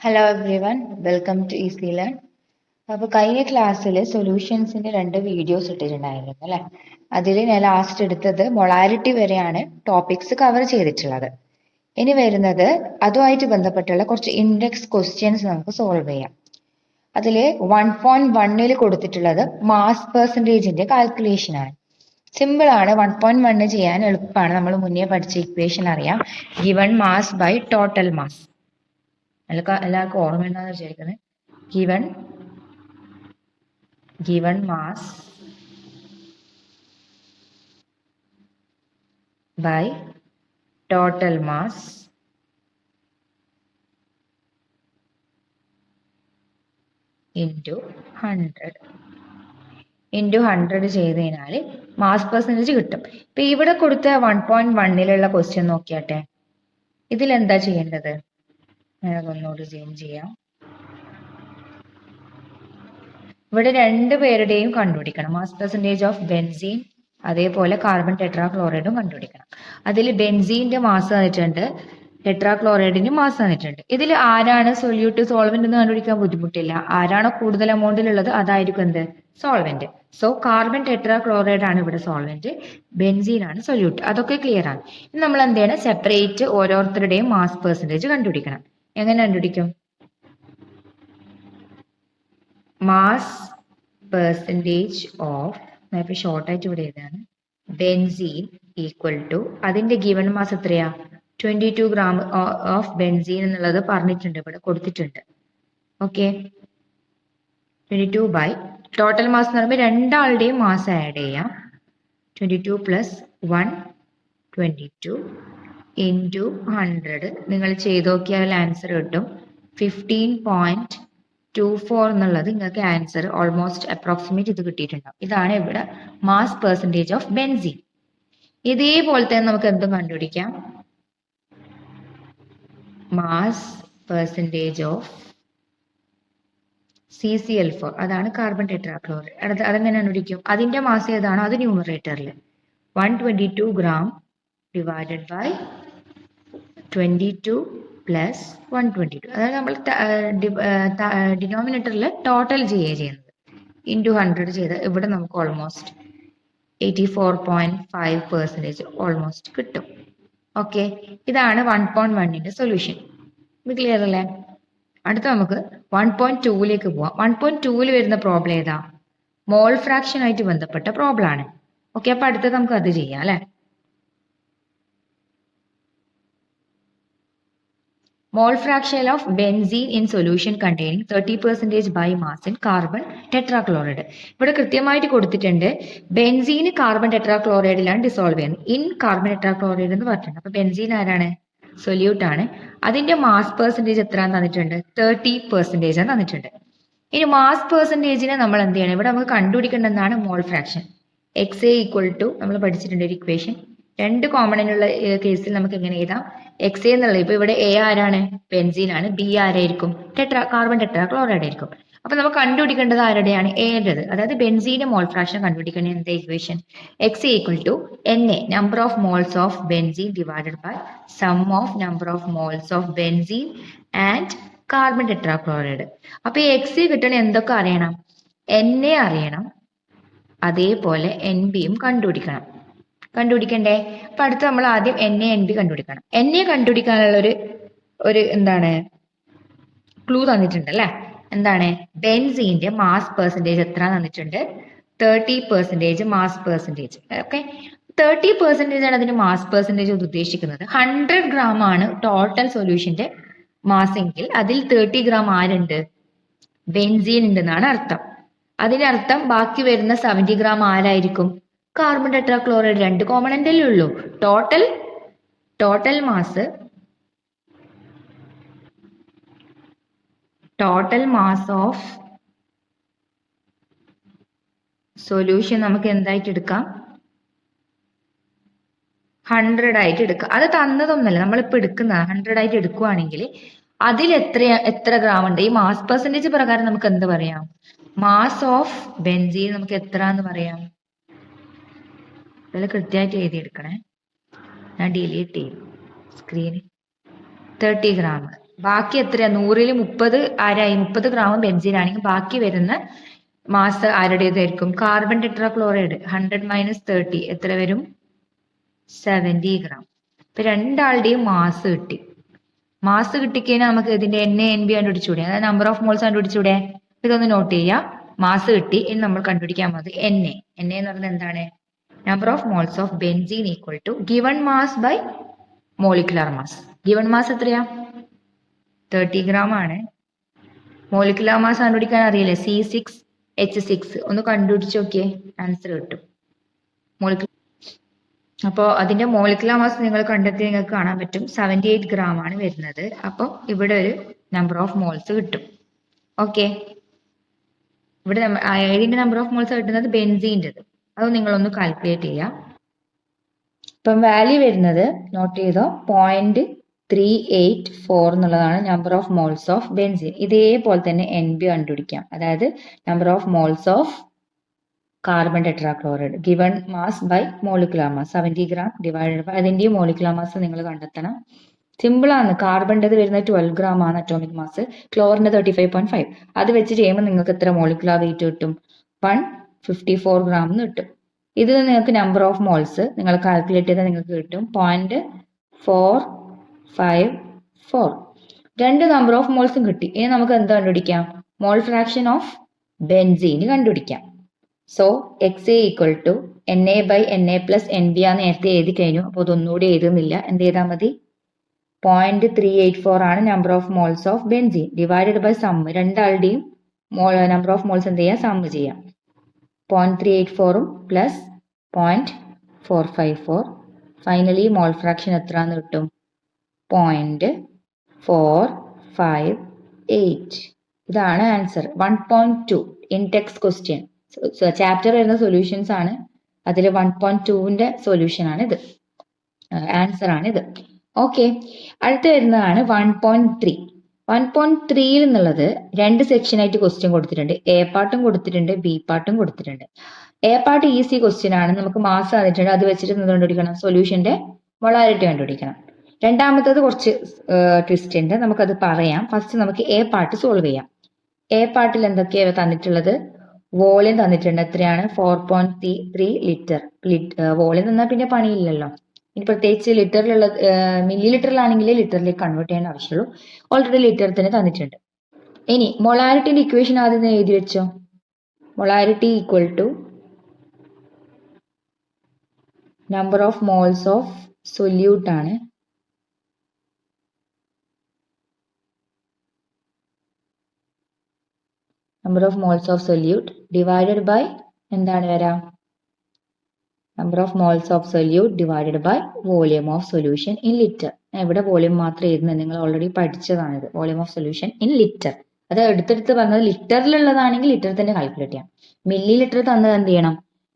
Hello everyone, welcome to easy learn. അപ്പോൾ കഴിഞ്ഞ ക്ലാസ്സിൽ സൊല്യൂഷൻസിന്റെ 2 വീഡിയോസ് ഇട്ടിട്ടുണ്ടായിരുന്നു അല്ലേ? അതിൽ ഞാൻ ലാസ്റ്റ് എടുത്തത് മൊളാരിറ്റി വരെയാണ് ടോപ്പിക്സ് കവർ ചെയ്തിട്ടുള്ളത്. ഇനി വരുന്നത് അതുമായിട്ട് ബന്ധപ്പെട്ടുള്ള കുറച്ച് ഇൻഡെക്സ് ക്വസ്റ്റ്യൻസ് നമുക്ക് സോൾവ് ചെയ്യാം. അതിൽ 1.1 കൊടുത്തിട്ടുള്ളത് മാസ് പെർസെൻറ്റേജിന്റെ കാൽക്കുലേഷൻ ആണ്. സിമ്പിൾ ആണ്. 1.1 ചെയ്യാൻ എളുപ്പമാണ്. നമ്മൾ മുന്നേ പഠിച്ച ഇക്വേഷൻ അറിയാം, given mass by total mass. എല്ലാവർക്കും ഓർമ്മയുണ്ടാന്ന് വിചാരിക്കുന്നത്. given mass by total mass into 100 ചെയ്ത് കഴിഞ്ഞാൽ മാസ് പെർസെൻറ്റേജ് കിട്ടും. ഇപ്പൊ ഇവിടെ കൊടുത്ത 1.1 ക്വസ്റ്റ്യൻ നോക്കിയാട്ടെ. ഇതിലെന്താ ചെയ്യേണ്ടത്? ഒന്നുകൂടി സൂം ചെയ്യാം. ഇവിടെ 2 പേരുടെയും കണ്ടുപിടിക്കണം. മാസ് പെർസെൻറ്റേജ് ഓഫ് ബെൻസീൻ അതേപോലെ കാർബൺ ടെട്രാക്ലോറൈഡും കണ്ടുപിടിക്കണം. അതിൽ ബെൻസീന്റെ മാസ് തന്നിട്ടുണ്ട്, ടെട്രാക്ലോറൈഡിന്റെ മാസ് തന്നിട്ടുണ്ട്. ഇതിൽ ആരാണ് സൊല്യൂട്ട് സോൾവെന്റ് എന്ന് കണ്ടുപിടിക്കാൻ ബുദ്ധിമുട്ടില്ല. ആരാണോ കൂടുതൽ എമൗണ്ടിലുള്ളത് അതായിരിക്കും എന്ത് സോൾവെന്റ്. സോ കാർബൺ ടെട്രാക്ലോറൈഡ് ആണ് ഇവിടെ സോൾവെന്റ്, ബെൻസീൻ ആണ് സൊല്യൂട്ട്. അതൊക്കെ ക്ലിയർ ആണ്. ഇനി നമ്മൾ എന്ത് ചെയ്യണം? സെപ്പറേറ്റ് ഓരോരുത്തരുടെയും മാസ് പെർസെൻറ്റേജ് കണ്ടുപിടിക്കണം. എങ്ങനെ കണ്ടുപിടിക്കും? മാസ് പെർസെൻറ്റേജ് ഓഫ്, ഇപ്പൊ ഷോർട്ടായിട്ട് ഇവിടെ എഴുതാണ്, ബെൻസീൻ ഈക്വൽ ടു, അതിന്റെ ഗിവൺ മാസ് എത്രയാ? 22 ഗ്രാം ഓഫ് ബെൻസീൻ എന്നുള്ളത് പറഞ്ഞിട്ടുണ്ട്, ഇവിടെ കൊടുത്തിട്ടുണ്ട്. ഓക്കെ, 22 ബൈ ടോട്ടൽ മാസ് എന്ന് പറയുമ്പോൾ രണ്ടാളുടെയും മാസ് ആഡ് ചെയ്യാം. 22 പ്ലസ് 1 22 ഇൻറ്റു 100. നിങ്ങൾ ചെയ്ത് നോക്കിയാൽ ആൻസർ കിട്ടും 15.24 എന്നുള്ളത് നിങ്ങൾക്ക് ആൻസർ ഓൾമോസ്റ്റ് അപ്രോക്സിമേറ്റ് ഇത് കിട്ടിയിട്ടുണ്ടാവും. ഇതാണ് ഇവിടെ മാസ് പെർസെൻറ്റേജ് ഓഫ് ബെൻസീൻ. ഇതേപോലെ തന്നെ നമുക്ക് എന്തും കണ്ടുപിടിക്കാം. മാസ് പെർസെൻറ്റേജ് ഓഫ് CCl4, അതാണ് കാർബൺ ടെട്രാക്ലോറൈഡ്. അതെങ്ങനെ കണ്ടുപിടിക്കും? അതിന്റെ മാസ് ഏതാണോ അത് ന്യൂമറേറ്ററിൽ 122 ഗ്രാം ഡിവൈഡഡ് ബൈ 22 പ്ലസ് 122. അതായത് നമ്മൾ ഡിനോമിനേറ്ററിൽ ടോട്ടൽ ചെയ്യുന്നത് ഇൻറ്റു 100 ചെയ്ത് ഇവിടെ നമുക്ക് ഓൾമോസ്റ്റ് 84.5% ഓൾമോസ്റ്റ് കിട്ടും. ഓക്കെ, ഇതാണ് 1.1ന്റെ സൊല്യൂഷൻ. ഇത് ക്ലിയർ അല്ലേ? അടുത്ത നമുക്ക് 1.2ലേക്ക് പോവാം. 1.2 വരുന്ന പ്രോബ്ലം ഏതാ? മോൾ ഫ്രാക്ഷൻ ആയിട്ട് ബന്ധപ്പെട്ട പ്രോബ്ലം ആണ്. ഓക്കെ, അപ്പൊ അടുത്തത് നമുക്ക് അത് ചെയ്യാം അല്ലെ? Mole fraction of benzene in solution containing 30% by mass in carbon tetrachloride. ഇവിടെ കൃത്യമായിട്ട് കൊടുത്തിട്ടുണ്ട് ബെൻസീൻ കാർബൺ ടെട്രാക്ലോറൈഡിലാണ് ഡിസോൾവ് ചെയ്യുന്നത്. ഇൻ കാർബൺ ടെട്രാക്ലോറൈഡ് എന്ന് പറഞ്ഞിട്ടുണ്ട്. അപ്പൊ ബെൻസീൻ ആരാണ്? സൊല്യൂട്ട് ആണ്. അതിന്റെ മാസ് പെർസെൻറ്റേജ് എത്ര തന്നിട്ടുണ്ട്? 30% തന്നിട്ടുണ്ട്. ഇനി മാസ് പെർസെൻറ്റേജിനെ നമ്മൾ എന്ത് ചെയ്യണം? ഇവിടെ നമുക്ക് കണ്ടുപിടിക്കേണ്ടതാണ് mole fraction. XA equal to, നമ്മൾ പഠിച്ചിട്ടുണ്ട് ഒരു ഇക്വേഷൻ. 2 കോമ്പണന്റുള്ള കേസിൽ നമുക്ക് എങ്ങനെ എഴുതാം? XA എന്നുള്ളത്, ഇപ്പൊ ഇവിടെ A ആരാണ്? ബെൻസീൻ ആണ്. B ആരായിരിക്കും? കാർബൺ ടെട്രാക്ലോറൈഡ് ആയിരിക്കും. അപ്പൊ നമുക്ക് കണ്ടുപിടിക്കേണ്ടത് ആരുടെയാണ്? എയുടേത്. അതായത് ബെൻസീന്റെ മോൾ ഫ്രാക്ഷൻ കണ്ടുപിടിക്കേണ്ട എന്താ equation? XA equal to NA, number of moles of benzene divided by sum of number of moles of benzene and carbon tetrachloride. അപ്പൊ ഈ XA കിട്ടണ എന്തൊക്കെ അറിയണം? NA അറിയണം, അതേപോലെ NBയും കണ്ടുപിടിക്കണ്ടേ? അപ്പൊ അടുത്ത് നമ്മൾ ആദ്യം NA NB കണ്ടുപിടിക്കണം. NA കണ്ടുപിടിക്കാനുള്ള ഒരു എന്താണ് ക്ലൂ തന്നിട്ടുണ്ട് അല്ലെ? എന്താണ്? ബെൻസീന്റെ മാസ് പെർസെൻറ്റേജ് എത്ര തന്നിട്ടുണ്ട്? 30% മാസ് പെർസെൻറ്റേജ്. ഓക്കെ, 30% ആണ് അതിന്റെ മാസ് പെർസെൻറ്റേജ് ഉദ്ദേശിക്കുന്നത്. 100 ഗ്രാം ആണ് ടോട്ടൽ സൊല്യൂഷന്റെ മാസ് എങ്കിൽ അതിൽ 30 ഗ്രാം ആരുണ്ട്? ബെൻസീൻ ഉണ്ടെന്നാണ് അർത്ഥം. അതിനർത്ഥം ബാക്കി വരുന്ന 70 ഗ്രാം ആരായിരിക്കും? Carbon tetrachloride. 2 കോമ്പണന്റ് അല്ലേ ഉള്ളൂ. ടോട്ടൽ മാസ് ഓഫ് സൊല്യൂഷൻ നമുക്ക് എന്തായിട്ട് എടുക്കാം? 100 ആയിട്ട് എടുക്കാം. അത് തന്നതൊന്നല്ല, നമ്മളിപ്പോ എടുക്കുന്ന 100 ആയിട്ട് എടുക്കുവാണെങ്കിൽ അതിൽ എത്ര ഗ്രാം ഉണ്ട്? ഈ മാസ് പെർസെൻറ്റേജ് പ്രകാരം നമുക്ക് എന്ത് പറയാം? മാസ് ഓഫ് ബെൻസീൻ നമുക്ക് എത്ര എന്ന് പറയാം? ഇതിൽ കൃത്യമായിട്ട് എഴുതിയെടുക്കണേ. ഞാൻ ഡിലീറ്റ് ചെയ്യും സ്ക്രീന്. 30 ഗ്രാം. ബാക്കി എത്രയാ? 100-ൽ 30 ആരായി? 30 ഗ്രാം ബെൻസീൻ ആണെങ്കിൽ ബാക്കി വരുന്ന മാസ് ആരുടേതായിരിക്കും? Carbon tetrachloride. 100 - 30 എത്ര വരും? 70 ഗ്രാം. ഇപ്പൊ രണ്ടാളുടെയും മാസ് കിട്ടി. മാസ് കിട്ടിക്കഴിഞ്ഞാൽ നമുക്ക് ഇതിന്റെ NaNb കണ്ടുപിടിച്ചൂടെ? അതായത് നമ്പർ ഓഫ് മോൾസ് കണ്ടുപിടിച്ചൂടെ? ഇതൊന്ന് നോട്ട് ചെയ്യാം. മാസ് കിട്ടി. ഇനി നമ്മൾ കണ്ടുപിടിക്കാൻ പോകുന്നത് Na. Na എന്ന് പറയുന്നത് എന്താണ്? Number of moles of benzene equal to given mass by molecular mass. Given mass എത്രയാ? 30 ഗ്രാം ആണ്. മോളിക്കുലർ മാസ് കണ്ടുപിടിക്കാൻ അറിയില്ലേ? C6H6. ഒന്ന് കണ്ടുപിടിച്ച് നോക്കിയേ, ആൻസർ കിട്ടും. മോളിക്കുലർ അപ്പോൾ അതിന്റെ മോളിക്കുലർ മാസ് നിങ്ങൾ കണ്ടെത്തി നിങ്ങൾക്ക് കാണാൻ പറ്റും. 78 ഗ്രാം ആണ് വരുന്നത്. അപ്പോൾ ഇവിടെ ഒരു നമ്പർ ഓഫ് മോൾസ് കിട്ടും. ഓക്കെ, ഇവിടെ ഇതിന്റെ നമ്പർ ഓഫ് മോൾസ് കിട്ടുന്നത് ബെൻസീൻ്റെത്. അത് നിങ്ങളൊന്ന് കാൽക്കുലേറ്റ് ചെയ്യാം. ഇപ്പം വാല്യൂ വരുന്നത് നോട്ട് ചെയ്തോ, 0.384 എന്നുള്ളതാണ് number of moles of benzene. ഇതേപോലെ തന്നെ NB കണ്ടുപിടിക്കാം. അതായത് number of moles of carbon tetrachloride given mass by molecular mass 70 gram divided by അതിന്റെയും മോളിക്കുലർ മാസ് നിങ്ങൾ കണ്ടെത്തണം. സിമ്പിൾ ആണ്. കാർബണിൻ്റെത് വരുന്നത് 12 ഗ്രാം ആണ് അറ്റോമിക് മാസ്, ക്ലോറിന്റെ 35.5. അത് വെച്ച് ചെയ്യുമ്പോൾ നിങ്ങൾക്ക് എത്ര മോളിക്കുലർ വെയിറ്റ് കിട്ടും? 154 ഗ്രാം എന്ന് കിട്ടും. ഇതിൽ നിങ്ങൾക്ക് നമ്പർ ഓഫ് മോൾസ് നിങ്ങൾ കാൽക്കുലേറ്റ് ചെയ്താൽ നിങ്ങൾക്ക് കിട്ടും 0.454. രണ്ട് നമ്പർ ഓഫ് മോൾസും കിട്ടി. ഇനി നമുക്ക് എന്ത് കണ്ടുപിടിക്കാം? മോൾ ഫ്രാക്ഷൻ ഓഫ് ബെൻസീൻ കണ്ടുപിടിക്കാം. So XA equal to Na/Na plus NB ആണ് നേരത്തെ എഴുതി കഴിഞ്ഞു. അപ്പോൾ അതൊന്നുകൂടി എഴുതുന്നില്ല. എന്ത് ചെയ്താൽ മതി? 0.384 ആണ് number of moles of benzene divided by sum. രണ്ടാളുടെയും നമ്പർ ഓഫ് മോൾസ് എന്ത് ചെയ്യാം? സം ചെയ്യാം. 0.384 പ്ലസ് 0.454. ഫൈനലി മോൾ ഫ്രാക്ഷൻ എത്രയാന്ന് കിട്ടും? 0.458. ഇതാണ് answer. 1.2 in text question. Chapter വരുന്ന സൊല്യൂഷൻസ് ആണ്. അതിൽ 1.2ന്റെ സൊല്യൂഷൻ ആണ് ഇത്, ആൻസർ ആണ് ഇത്. ഓക്കെ, അടുത്ത് വരുന്നതാണ് 1.3. 1.3 എന്നുള്ളത് രണ്ട് സെക്ഷൻ ആയിട്ട് ക്വസ്റ്റ്യൻ കൊടുത്തിട്ടുണ്ട്. A പാർട്ടും കൊടുത്തിട്ടുണ്ട്, B പാർട്ടും കൊടുത്തിട്ടുണ്ട്. A പാർട്ട് ഈസി ക്വസ്റ്റ്യൻ ആണ്. നമുക്ക് മാസ് തന്നിട്ടുണ്ട്, അത് വെച്ചിട്ട് എന്ത് കണ്ടുപിടിക്കണം? സൊല്യൂഷന്റെ മൊളാരിറ്റി കണ്ടുപിടിക്കണം. രണ്ടാമത്തത് കുറച്ച് ട്വിസ്റ്റ് ഉണ്ട്, നമുക്കത് പറയാം. ഫസ്റ്റ് നമുക്ക് A പാർട്ട് സോൾവ് ചെയ്യാം. A പാർട്ടിൽ എന്തൊക്കെയാണ് തന്നിട്ടുള്ളത്? വോളിയം തന്നിട്ടുണ്ട്. എത്രയാണ്? 4.3 ലിറ്റർ. വോളിയം തന്നാൽ പിന്നെ പണിയില്ലല്ലോ. ഇനി പ്രത്യേകിച്ച് ലിറ്ററിലുള്ള മില്ലി ലിറ്ററിലാണെങ്കിൽ ലിറ്ററിലേക്ക് കൺവേർട്ട് ചെയ്യേണ്ട ആവശ്യമുള്ളൂ. ഓൾറെഡി ലിറ്റർ തന്നെ തന്നിട്ടുണ്ട്. ഇനി മൊളാരിറ്റിന്റെ ഇക്വേഷൻ ആദ്യം എഴുതി വെച്ചോ. Molarity equal to number of moles of solute ആണ്. Number of moles of solute divided by എന്താണ് വരാം? Number of moles of solute divided by volume of solution in litre. ഇവിടെ വോളിയം മാത്രം എഴുതുന്നത്, നിങ്ങൾ ഓൾറെഡി പഠിച്ചതാണിത്. Volume of solution in litre. അത് എടുത്തെടുത്ത് പറഞ്ഞത് ലിറ്ററിലുള്ളതാണെങ്കിൽ ലിറ്റർ തന്നെ കാൽക്കുലേറ്റ് ചെയ്യാം. മില്ലി ലിറ്റർ തന്നത് എന്ത് ചെയ്യണം?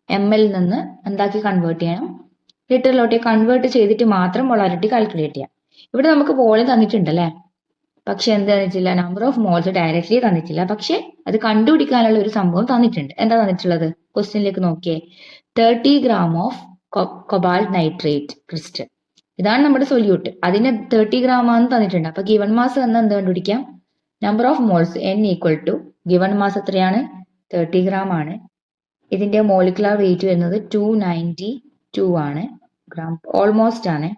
ML നിന്ന് എന്താക്കി കൺവേർട്ട് ചെയ്യണം? ലിറ്ററിലോട്ട് കൺവേർട്ട് ചെയ്തിട്ട് മാത്രം മൊളാരിറ്റി കാൽക്കുലേറ്റ് ചെയ്യാം. ഇവിടെ നമുക്ക് വോളിയം തന്നിട്ടുണ്ട് അല്ലേ, പക്ഷെ എന്ത് തന്നിട്ടില്ല? നമ്പർ ഓഫ് മോൾസ് ഡയറക്റ്റ്ലി തന്നിട്ടില്ല. പക്ഷെ അത് കണ്ടുപിടിക്കാനുള്ള ഒരു സംഭവം തന്നിട്ടുണ്ട്. എന്താ തന്നിട്ടുള്ളത്? ക്വസ്റ്റ്യനിലേക്ക് നോക്കിയേ. 30 gram of cobalt nitrate crystal. ഇതാണ് നമ്മുടെ സൊല്യൂട്ട്. അതിന് 30 ഗ്രാം ആണെന്ന് തന്നിട്ടുണ്ട്. അപ്പൊ ഗിവൺ മാസ് എന്ന് എന്ത് കണ്ടുപിടിക്കാം? Number of moles N equal to given mass എത്രയാണ്? 30 ഗ്രാം ആണ്. ഇതിന്റെ മോളിക്കുലർ വെയിറ്റ് വരുന്നത് 292 ആണ് ഗ്രാം, ഓൾമോസ്റ്റ് ആണ്.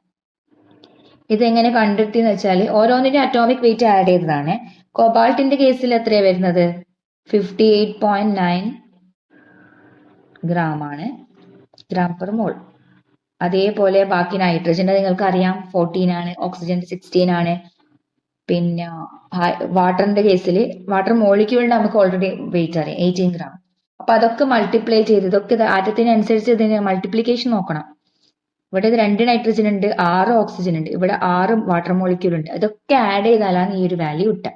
ഇതെങ്ങനെ കണ്ടെത്തിയെന്ന് വെച്ചാൽ ഓരോന്നിന്റെ അറ്റോമിക് വെയിറ്റ് ആഡ് ചെയ്തതാണ്. കൊബാൾട്ടിന്റെ കേസിൽ എത്രയാണ് വരുന്നത്? 58.9 ഗ്രാം ആണ്, ഗ്രാം പെർ മോൾ. അതേപോലെ ബാക്കി നൈട്രജന്റെ നിങ്ങൾക്ക് അറിയാം 14 ആണ്, ഓക്സിജന്റെ 16 ആണ്. പിന്നെ വാട്ടറിന്റെ കേസിൽ വാട്ടർ മോളിക്യൂളിന്റെ നമുക്ക് ഓൾറെഡി വെയിറ്റ് അറിയാം 18 ഗ്രാം. അപ്പൊ അതൊക്കെ മൾട്ടിപ്ലൈ ചെയ്ത് ഇതൊക്കെ ആറ്റത്തിനനുസരിച്ച് ഇതിന് മൾട്ടിപ്ലിക്കേഷൻ നോക്കണം. ഇവിടെ 2 നൈട്രജൻ ഉണ്ട്, 6 ഓക്സിജൻ ഉണ്ട്, ഇവിടെ 6 വാട്ടർ മോളിക്യൂൾ ഉണ്ട്. ഇതൊക്കെ ആഡ് ചെയ്താലാണ് ഈ ഒരു വാല്യൂ കിട്ടുക.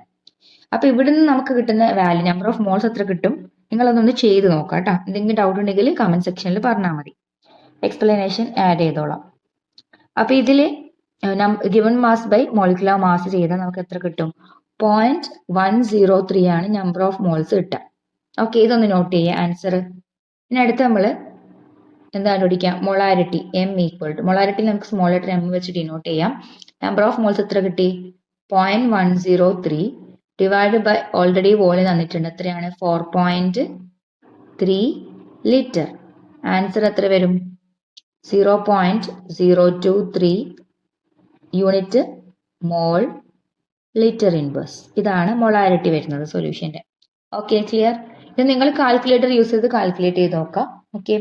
അപ്പൊ ഇവിടെ നിന്ന് നമുക്ക് കിട്ടുന്ന വാല്യൂ നമ്പർ ഓഫ് മോൾസ് എത്ര കിട്ടും? നിങ്ങളൊന്നൊന്ന് ചെയ്ത് നോക്കാം കേട്ടോ. എന്തെങ്കിലും ഡൗട്ട് ഉണ്ടെങ്കിൽ കമന്റ് സെക്ഷനിൽ പറഞ്ഞാൽ മതി, എക്സ്പ്ലനേഷൻ ആഡ് ചെയ്തോളാം. അപ്പൊ ഇതില് given mass by molecular mass ചെയ്താൽ നമുക്ക് എത്ര കിട്ടും? 0.103 ആണ് നമ്പർ ഓഫ് മോൾസ് കിട്ടുക. ഓക്കെ, ഇതൊന്ന് നോട്ട് ചെയ്യുക ആൻസർ. ഇനി അടുത്ത് നമ്മള് എന്താ കണ്ടുപിടിക്കാം? Molarity M equal to, molarity നമുക്ക് സ്മോൾ ലെറ്റർ M വെച്ച് ഡിനോട്ട് ചെയ്യാം. നമ്പർ ഓഫ് മോൾസ് എത്ര കിട്ടി? 0.103 ഡിവൈഡ് ബൈ ഓൾറെഡി വോളിയം തന്നിട്ടുണ്ട് എത്രയാണ് 4.3 ലിറ്റർ. ആൻസർ എത്ര വരും? 0.023 യൂണിറ്റ് മോൾ ലിറ്റർ ഇൻവേഴ്സ്. ഇതാണ് മൊളാരിറ്റി വരുന്നത് സൊല്യൂഷന്റെ. Okay, clear? ഇത് നിങ്ങൾ കാൽക്കുലേറ്റർ യൂസ് ചെയ്ത് കാൽക്കുലേറ്റ് ചെയ്ത് നോക്കാം. ഓക്കെ,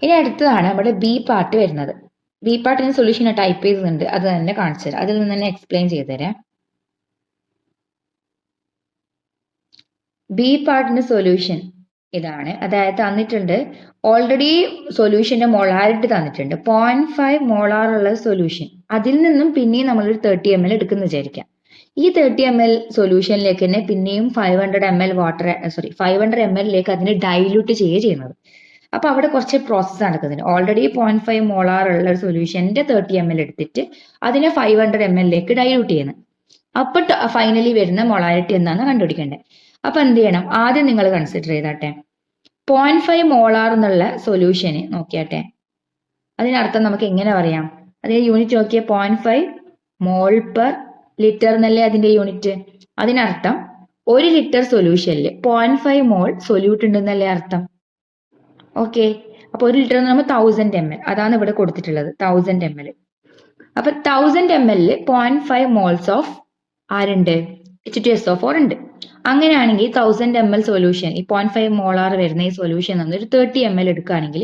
ഇനി അടുത്തതാണ് നമ്മുടെ ബി പാർട്ട് വരുന്നത്. ബി പാർട്ടിന് സൊല്യൂഷൻ ടൈപ്പ് ചെയ്തിട്ടുണ്ട്, അത് തന്നെ കാണിച്ചു തരാം. അതിൽ നിന്ന് തന്നെ എക്സ്പ്ലെയിൻ ചെയ്തു തരാം. ബി പാർട്ടിന്റെ സൊല്യൂഷൻ ഇതാണ്. അതായത് തന്നിട്ടുണ്ട് ഓൾറെഡി സൊല്യൂഷന്റെ മൊളാരിറ്റി തന്നിട്ടുണ്ട് 0.5 മോളാർ ഉള്ള സൊല്യൂഷൻ. അതിൽ നിന്നും പിന്നെയും നമ്മളൊരു 30 ml എടുക്കുന്ന വിചാരിക്കാം. ഈ 30 ml സൊല്യൂഷനിലേക്ക് തന്നെ പിന്നെയും 500 ml 500 ml അതിനെ ഡൈല്യൂട്ട് ചെയ്യുന്നത്. അപ്പൊ അവിടെ കുറച്ച് പ്രോസസ്സ് നടക്കുന്നുണ്ട്. ഓൾറെഡി 0.5 മോളാർ ഉള്ള ഒരു സൊല്യൂഷന്റെ 30 ml എടുത്തിട്ട് അതിനെ 500 ml ഡൈല്യൂട്ട് ചെയ്യുന്നത്. അപ്പൊ ഫൈനലി വരുന്ന മൊളാരിറ്റി എന്താന്ന് കണ്ടുപിടിക്കേണ്ടത്. അപ്പൊ എന്ത് ചെയ്യണം? ആദ്യം നിങ്ങൾ കൺസിഡർ ചെയ്താട്ടെ 0.5 മോളാർ എന്നുള്ള സൊല്യൂഷന് നോക്കിയാട്ടെ. അതിനർത്ഥം നമുക്ക് എങ്ങനെ പറയാം? അതിന്റെ യൂണിറ്റ് നോക്കിയ 0.5 മോൾ പെർ ലിറ്റർ എന്നല്ലേ അതിന്റെ യൂണിറ്റ്. അതിനർത്ഥം 1 ലിറ്റർ സൊല്യൂഷനിൽ 0.5 മോൾ സൊല്യൂട്ട് ഉണ്ടെന്നല്ലേ അർത്ഥം. ഓക്കെ, അപ്പൊ 1 ലിറ്റർ എന്ന് പറയുമ്പോൾ 1000 ml. അതാണ് ഇവിടെ കൊടുത്തിട്ടുള്ളത് 1000 ml. അപ്പൊ 1000 ml 0.5 മോൾസ് ഓഫ് ആരുണ്ട്? H2SO4 ഉണ്ട്. അങ്ങനെയാണെങ്കിൽ 1000 ml സൊല്യൂഷൻ, ഈ 0.5 മോളാർ വരുന്ന ഈ സൊല്യൂഷൻ ഒരു 30 ml എടുക്കുകയാണെങ്കിൽ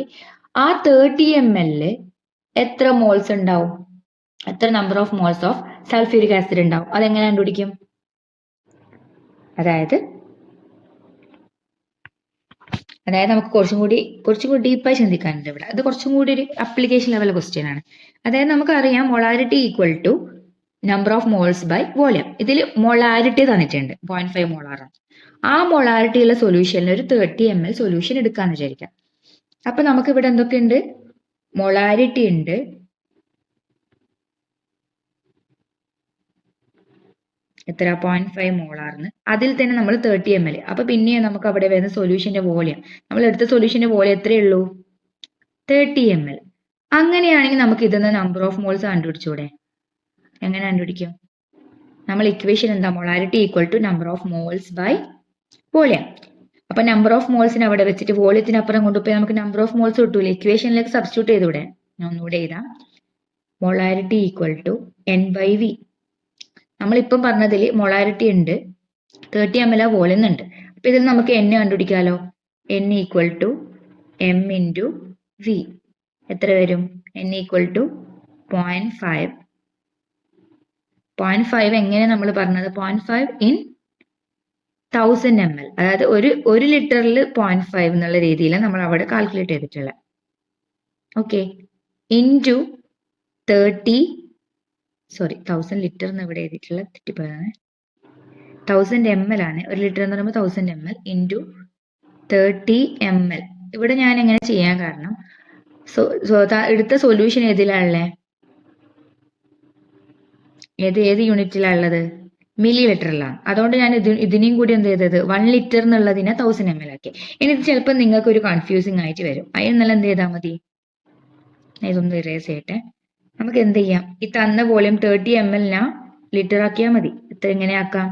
ആ 30 ml എത്ര മോൾസ് ഉണ്ടാവും? എത്ര number of moles of sulphuric acid ഉണ്ടാവും? അതെങ്ങനെ കണ്ടുപിടിക്കും? അതായത് നമുക്ക് കുറച്ചും കൂടി ഡീപ്പായി ചിന്തിക്കാനുണ്ട് ഇവിടെ. അത് കുറച്ചും കൂടി ഒരു അപ്ലിക്കേഷൻ ലെവൽ ക്വസ്റ്റ്യൻ ആണ്. അതായത് നമുക്കറിയാം molarity equal to number of moles by volume. ഇതിൽ മൊളാരിറ്റി തന്നിട്ടുണ്ട് 0.5 മോളാർ. ആ മൊളാരിറ്റി ഉള്ള സൊല്യൂഷനിൽ ഒരു 30 ml സൊല്യൂഷൻ എടുക്കാന്ന് വിചാരിക്കാം. അപ്പൊ നമുക്ക് ഇവിടെ എന്തൊക്കെയുണ്ട്? മൊളാരിറ്റി ഉണ്ട്, എത്ര? 0.5 മോളാർന്ന്. അതിൽ തന്നെ നമ്മൾ 30 ml. അപ്പൊ പിന്നെ നമുക്ക് അവിടെ വരുന്ന സൊല്യൂഷന്റെ വോളിയം, നമ്മൾ എടുത്ത സൊല്യൂഷന്റെ വോളിയം എത്രയേ ഉള്ളൂ? 30 ml. അങ്ങനെയാണെങ്കിൽ നമുക്ക് ഇതിന്ന് നമ്പർ ഓഫ് മോൾസ് കണ്ടുപിടിച്ചൂടെ? എങ്ങനെ കണ്ടുപിടിക്കും? നമ്മൾ ഇക്വേഷൻ എന്താ? Molarity equal to number of moles by volume. അപ്പൊ നമ്പർ ഓഫ് മോൾസിന് അവിടെ വെച്ചിട്ട് വോളിയത്തിനപ്പുറം കൊണ്ടുപോയി നമുക്ക് നമ്പർ ഓഫ് മോൾസ് കിട്ടൂല. ഇക്വേഷനിലേക്ക് സബ്സ്റ്റിറ്റ്യൂട്ട് ചെയ്തൂടെ? ഞാൻ ഒന്നുകൂടെ എഴുതാം. Molarity equal to N/V. നമ്മളിപ്പം പറഞ്ഞതിൽ മൊളാരിറ്റി ഉണ്ട്, 30 ml വോളിയം ഉണ്ട്. അപ്പൊ ഇതിൽ നമുക്ക് N കണ്ടുപിടിക്കാലോ. N equal to M into V. എത്ര വരും? N equal to 0.5. 0.5 എങ്ങനെ നമ്മൾ പറഞ്ഞത്? 0.5 ഇൻ 1000 ml. അതായത് ഒരു ലിറ്ററിൽ 0.5 എന്നുള്ള രീതിയിൽ നമ്മൾ അവിടെ കാൽക്കുലേറ്റ് ചെയ്തിട്ടുള്ളത്. ഓക്കെ, ഇൻറ്റു 1000 ലിറ്റർ എന്ന് ഇവിടെ എഴുതിയിട്ടുള്ള തെറ്റിപ്പോയാണ്. 1000 ml ആണ്. 1 ലിറ്റർ എന്ന് പറയുമ്പോൾ 1000 ml ഇൻറ്റു 30 ml. ഇവിടെ ഞാൻ എങ്ങനെ ചെയ്യാൻ കാരണം എടുത്ത സൊല്യൂഷൻ ഏതിലാണുള്ളത്? ഏത് യൂണിറ്റിലാണുള്ളത്? മില്ലി ലിറ്ററിലാണ്. അതുകൊണ്ട് ഞാൻ ഇതിനെയും കൂടി എന്ത് ചെയ്തത്? 1 ലിറ്റർ എന്നുള്ളതിനെ 1000 ml ആക്കി. ഇനി ഇത് ചിലപ്പോൾ നിങ്ങൾക്ക് ഒരു കൺഫ്യൂസിങ് ആയിട്ട് വരും. അതിനെന്നല്ല എന്ത് ചെയ്താൽ മതി? ഇതൊന്ന് ഇറേസ് ചെയ്യട്ടെ. നമുക്ക് എന്ത് ചെയ്യാം? ഈ തന്ന വോളിയം 30 ml ലിറ്റർ ആക്കിയാൽ മതി. എങ്ങനെ ആക്കാം?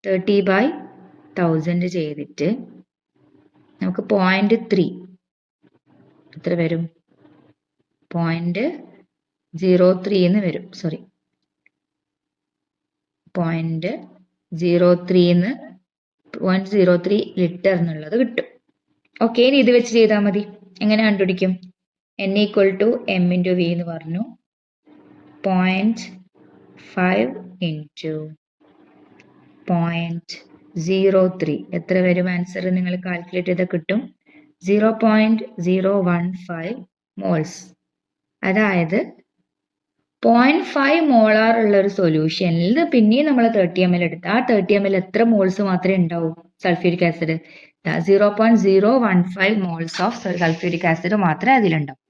30/1000 ചെയ്തിട്ട് നമുക്ക് 0.3 എത്ര വരും? 0.03 എന്ന് വരും. 0.03 ലിറ്റർ എന്നുള്ളത് കിട്ടും. ഓക്കെ, ഇനി ഇത് വെച്ച് ചെയ്താൽ മതി. എങ്ങനെ കണ്ടുപിടിക്കും? N equal to M into V എന്ന് പറഞ്ഞു. 0.5 ഇൻറ്റു 0.03 എത്ര വരും? ആൻസർ നിങ്ങൾ കാൽക്കുലേറ്റ് ചെയ്താൽ കിട്ടും 0.015 മോൾസ്. അതായത് 0.5 മോളാർ ഉള്ള ഒരു സൊല്യൂഷനിൽ പിന്നെയും നമ്മൾ 30 ml എടുത്ത് ആ 30 ml എത്ര മോൾസ് മാത്രമേ ഉണ്ടാവൂ? Sulphuric acid 0.015 moles of sulphuric acid മാത്രമേ അതിലുണ്ടാവും.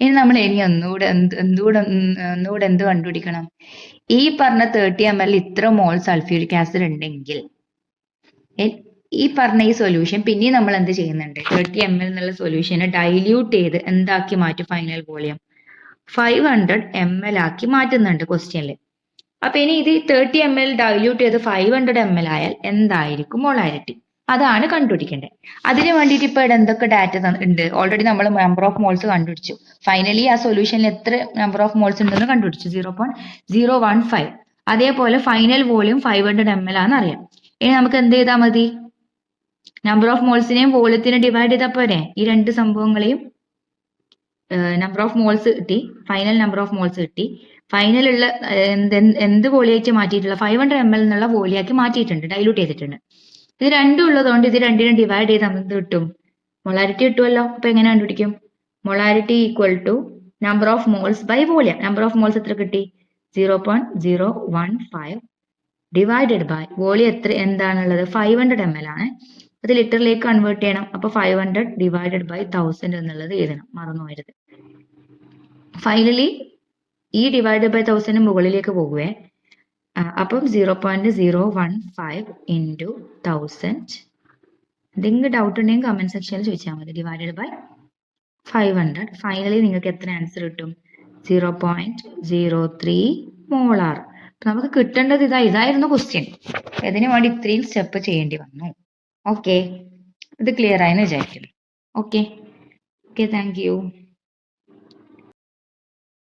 ഇനി നമ്മൾ ഒന്നുകൂടെ എന്ത് കണ്ടുപിടിക്കണം? ഈ പറഞ്ഞ 30 ml ഇത്ര മോൾ സൾഫ്യൂരിക് ആസിഡ് ഉണ്ടെങ്കിൽ ഈ പറഞ്ഞ ഈ സൊല്യൂഷൻ പിന്നെയും നമ്മൾ എന്ത് ചെയ്യുന്നുണ്ട്? 30 ml എന്നുള്ള സൊല്യൂഷനെ ഡൈല്യൂട്ട് ചെയ്ത് എന്താക്കി മാറ്റും? ഫൈനൽ വോളിയം 500 ml ആക്കി മാറ്റുന്നുണ്ട് ക്വസ്റ്റ്യനിൽ. അപ്പൊ ഇനി ഇത് 30 ml ഡൈല്യൂട്ട് ചെയ്ത് 500 ml ആയാൽ എന്തായിരിക്കും മൊളാരിറ്റി? അതാണ് കണ്ടുപിടിക്കേണ്ടത്. അതിന് വേണ്ടിയിട്ട് ഇപ്പൊ ഇവിടെ എന്തൊക്കെ ഡാറ്റ ഉണ്ട്? ഓൾറെഡി നമ്മൾ നമ്പർ ഓഫ് മോൾസ് കണ്ടുപിടിച്ചു. ഫൈനലി ആ സൊല്യൂഷനിൽ എത്ര നമ്പർ ഓഫ് മോൾസ് ഉണ്ടെന്ന് കണ്ടുപിടിച്ചു, 0.015. അതേപോലെ ഫൈനൽ വോളിയം 500 ml ആണെന്ന് അറിയാം. ഇനി നമുക്ക് എന്ത് ചെയ്താൽ മതി? നമ്പർ ഓഫ് മോൾസിനെയും വോളിയത്തിനെയും ഡിവൈഡ് ചെയ്താൽ പോരെ? ഈ രണ്ട് സംഭവങ്ങളെയും നമ്പർ ഓഫ് മോൾസ് കിട്ടി, ഫൈനൽ നമ്പർ ഓഫ് മോൾസ് കിട്ടി. ഫൈനൽ ഉള്ള എന്ത് വോളിയായിട്ട് മാറ്റിയിട്ടുള്ള 500 ml എന്നുള്ള വോളിയാക്കി മാറ്റിയിട്ടുണ്ട്, ഡൈലൂട്ട് ചെയ്തിട്ടുണ്ട്. ഇത് രണ്ടും ഉള്ളതുകൊണ്ട് ഇത് രണ്ടിനും ഡിവൈഡ് ചെയ്ത് എന്ത് കിട്ടും? മൊളാരിറ്റി കിട്ടുമല്ലോ. അപ്പൊ എങ്ങനെ കണ്ടുപിടിക്കും? Molarity equal to number of moles by volume. Number of moles എത്ര കിട്ടി? 0.015 ഡിവൈഡഡ് ബൈ വോളിയം എന്താണുള്ളത്? 500 ml ആണ്. അത് ലിറ്ററിലേക്ക് കൺവേർട്ട് ചെയ്യണം. അപ്പൊ 500 ഡിവൈഡഡ് ബൈ 1000 എന്നുള്ളത് എഴുതണം, മറന്നു പോകരുത്. ഫൈനലി ഈ ഡിവൈഡഡ് ബൈ 1000 മുകളിലേക്ക് പോകുവേ. അപ്പം 0.015 ഇൻറ്റു 1000. എന്തെങ്കിലും ഡൗട്ട് ഉണ്ടെങ്കിൽ കമന്റ് സെക്ഷനിൽ ചോദിച്ചാൽ മതി. Divided by 500. ഫൈനലി നിങ്ങൾക്ക് എത്ര ആൻസർ കിട്ടും? 0.03 മോളാർ. നമുക്ക് കിട്ടേണ്ടത് ഇതായിരുന്നു ക്വസ്റ്റ്യൻ. ഇതിനു വേണ്ടി ഇത്രയും സ്റ്റെപ്പ് ചെയ്യേണ്ടി വന്നു. ഓക്കെ, ഇത് ക്ലിയർ ആയെന്ന് വിചാരിക്കുന്നു. Okay, thank you.